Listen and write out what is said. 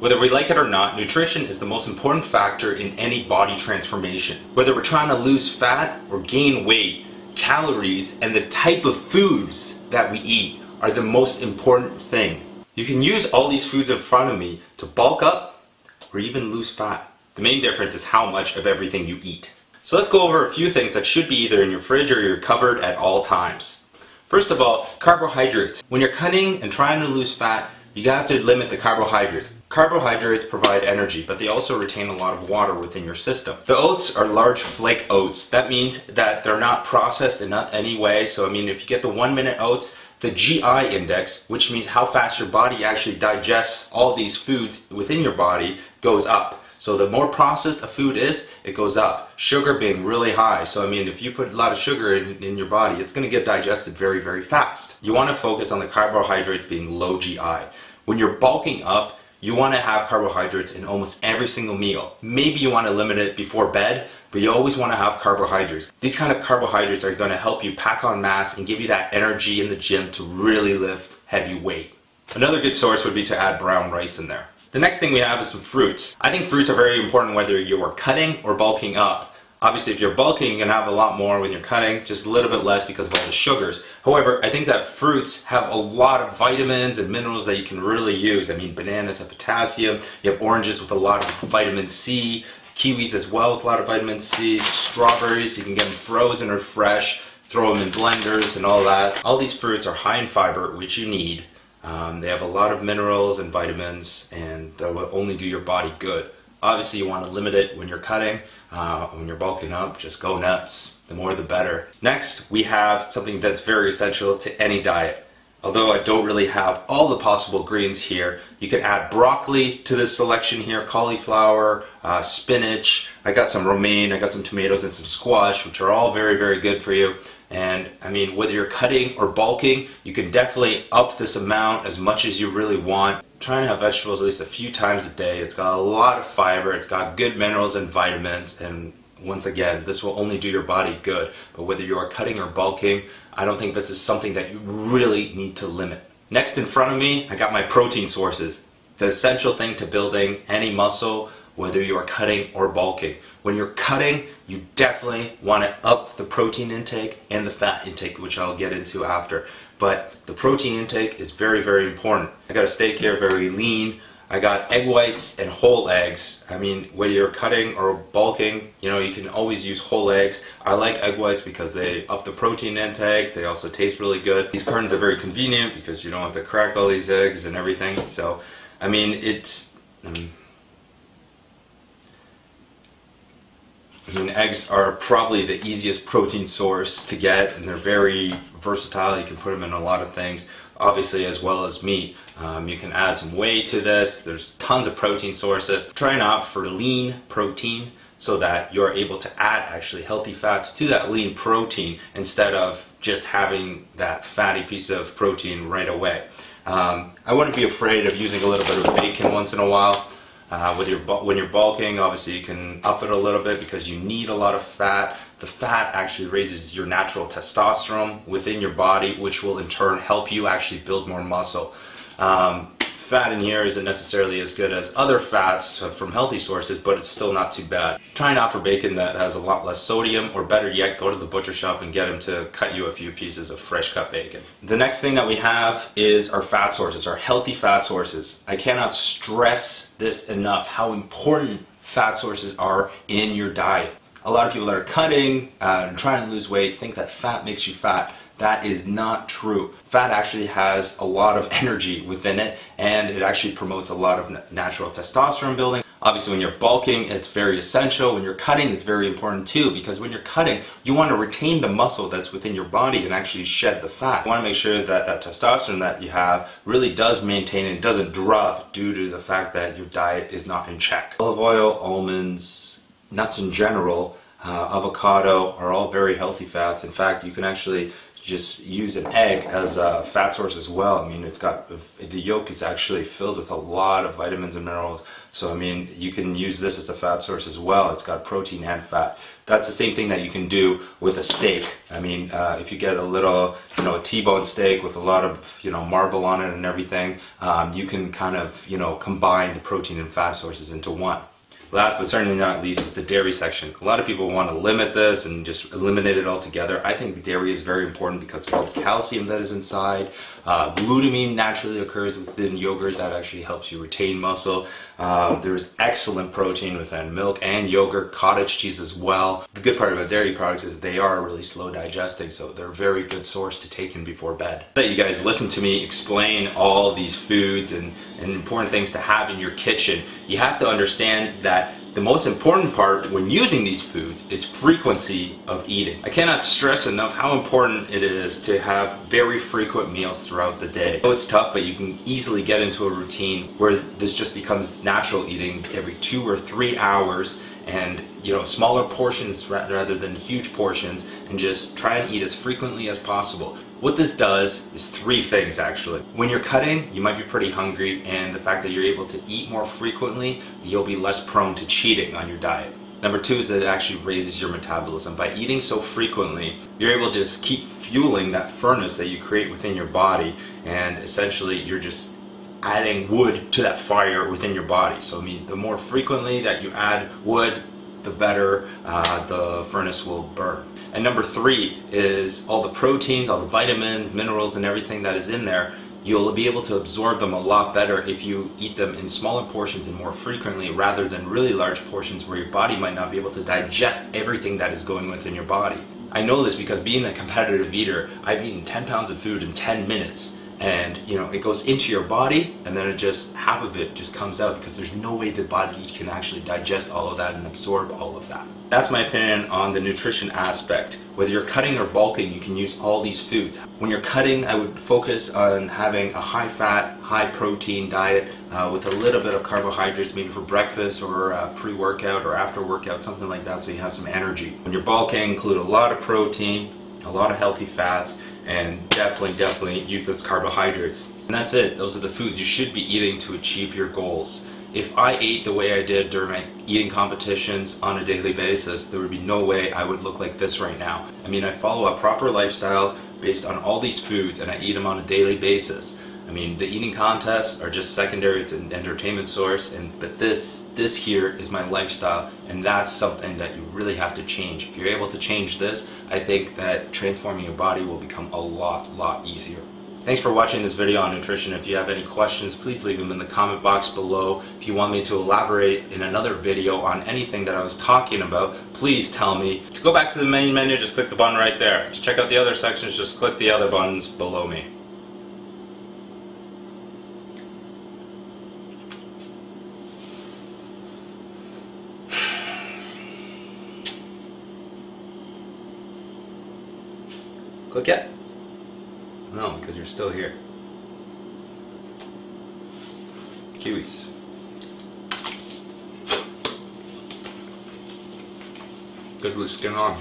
Whether we like it or not, nutrition is the most important factor in any body transformation. Whether we're trying to lose fat or gain weight, calories and the type of foods that we eat are the most important thing. You can use all these foods in front of me to bulk up or even lose fat. The main difference is how much of everything you eat. So let's go over a few things that should be either in your fridge or your cupboard at all times. First of all, carbohydrates. When you're cutting and trying to lose fat, you have to limit the carbohydrates. Carbohydrates provide energy, but they also retain a lot of water within your system. The oats are large flake oats. That means that they're not processed in any way. So I mean, if you get the 1 minute oats, the GI index, which means how fast your body actually digests all these foods within your body, goes up. So the more processed a food is, it goes up. Sugar being really high. So I mean, if you put a lot of sugar in your body, it's going to get digested very, very fast. You want to focus on the carbohydrates being low GI. When you're bulking up, you want to have carbohydrates in almost every single meal. Maybe you want to limit it before bed, but you always want to have carbohydrates. These kind of carbohydrates are going to help you pack on mass and give you that energy in the gym to really lift heavy weight. Another good source would be to add brown rice in there. The next thing we have is some fruits. I think fruits are very important whether you are cutting or bulking up. Obviously, if you're bulking, you can have a lot more when you're cutting, just a little bit less because of all the sugars. However, I think that fruits have a lot of vitamins and minerals that you can really use. I mean, bananas have potassium, you have oranges with a lot of vitamin C, kiwis as well with a lot of vitamin C, strawberries, you can get them frozen or fresh, throw them in blenders and all that. All these fruits are high in fiber, which you need. They have a lot of minerals and vitamins, and that will only do your body good. Obviously, you want to limit it when you're cutting. When you're bulking up, just go nuts. The more the better. Next, we have something that's very essential to any diet. Although I don't really have all the possible greens here, you can add broccoli to this selection here, cauliflower, spinach. I got some romaine, I got some tomatoes and some squash, which are all very, very good for you. And I mean, whether you're cutting or bulking, you can definitely up this amount as much as you really want. Try and have vegetables at least a few times a day. It's got a lot of fiber, it's got good minerals and vitamins, and once again, this will only do your body good. But whether you are cutting or bulking, I don't think this is something that you really need to limit. Next in front of me, I got my protein sources. The essential thing to building any muscle, whether you are cutting or bulking. When you're cutting, you definitely want to up the protein intake and the fat intake, which I'll get into after. But the protein intake is very, very important. I got a steak here, very lean. I got egg whites and whole eggs. I mean, whether you're cutting or bulking, you know, you can always use whole eggs. I like egg whites because they up the protein intake. They also taste really good. These cartons are very convenient because you don't have to crack all these eggs and everything. So, I mean, eggs are probably the easiest protein source to get, and they're very versatile. You can put them in a lot of things, obviously, as well as meat. You can add some whey to this. There's tons of protein sources. Try and opt for lean protein so that you're able to add actually healthy fats to that lean protein instead of just having that fatty piece of protein right away. I wouldn't be afraid of using a little bit of bacon once in a while. When you're bulking, obviously you can up it a little bit because you need a lot of fat. The fat actually raises your natural testosterone within your body, which will in turn help you actually build more muscle. Fat in here isn't necessarily as good as other fats from healthy sources, but it's still not too bad. Try not for bacon that has a lot less sodium, or better yet, go to the butcher shop and get him to cut you a few pieces of fresh cut bacon. The next thing that we have is our fat sources, our healthy fat sources. I cannot stress this enough, how important fat sources are in your diet. A lot of people that are cutting and trying to lose weight think that fat makes you fat. That is not true. Fat actually has a lot of energy within it, and it actually promotes a lot of natural testosterone building. Obviously, when you're bulking, it's very essential. When you're cutting, it's very important too, because when you're cutting, you want to retain the muscle that's within your body and actually shed the fat. You want to make sure that that testosterone that you have really does maintain and doesn't drop due to the fact that your diet is not in check. Olive oil, almonds, nuts in general, avocado are all very healthy fats. In fact, you can actually just use an egg as a fat source as well. I mean, it's got, the yolk is actually filled with a lot of vitamins and minerals, So I mean, you can use this as a fat source as well. It's got protein and fat. That's the same thing that you can do with a steak. I mean, if you get a little, a T-bone steak with a lot of, marble on it and everything, you can kind of, combine the protein and fat sources into one. Last but certainly not least is the dairy section. A lot of people want to limit this and just eliminate it altogether. I think dairy is very important because of all the calcium that is inside. Glutamine naturally occurs within yogurt that actually helps you retain muscle. There's excellent protein within milk and yogurt, cottage cheese as well. The good part about dairy products is they are really slow digesting, so they're a very good source to take in before bed. Let you guys listen to me explain all these foods and important things to have in your kitchen. You have to understand that the most important part when using these foods is frequency of eating. I cannot stress enough how important it is to have very frequent meals throughout the day. I know it's tough, but you can easily get into a routine where this just becomes natural eating every 2 or 3 hours, and smaller portions rather than huge portions, and just try and eat as frequently as possible. What this does is 3 things actually. When you're cutting, you might be pretty hungry, and the fact that you're able to eat more frequently, you'll be less prone to cheating on your diet. Number 2 is that it actually raises your metabolism. By eating so frequently, you're able to just keep fueling that furnace that you create within your body, and essentially you're just adding wood to that fire within your body. So I mean, the more frequently that you add wood, the better the furnace will burn. And number 3 is all the proteins, all the vitamins, minerals, and everything that is in there. You'll be able to absorb them a lot better if you eat them in smaller portions and more frequently, rather than really large portions where your body might not be able to digest everything that is going within your body. I know this because being a competitive eater, I've eaten 10 pounds of food in 10 minutes. And it goes into your body, and then half of it just comes out because there's no way the body can actually digest all of that and absorb all of that. That's my opinion on the nutrition aspect. Whether you're cutting or bulking, you can use all these foods. When you're cutting, I would focus on having a high fat, high protein diet with a little bit of carbohydrates, maybe for breakfast or pre-workout or after workout, something like that, so you have some energy. When you're bulking, include a lot of protein, a lot of healthy fats, and definitely use those carbohydrates. And that's it. Those are the foods you should be eating to achieve your goals. If I ate the way I did during my eating competitions on a daily basis, there would be no way I would look like this right now. I mean, I follow a proper lifestyle based on all these foods, and I eat them on a daily basis. I mean, the eating contests are just secondary. It's an entertainment source, but this here is my lifestyle, and that's something that you really have to change. If you're able to change this, I think that transforming your body will become a lot easier. Thanks for watching this video on nutrition. If you have any questions, please leave them in the comment box below. If you want me to elaborate in another video on anything that I was talking about, please tell me. To go back to the main menu, just click the button right there. To check out the other sections, just click the other buttons below me. Click yet? No, because you're still here. Kiwis. Good with skin on.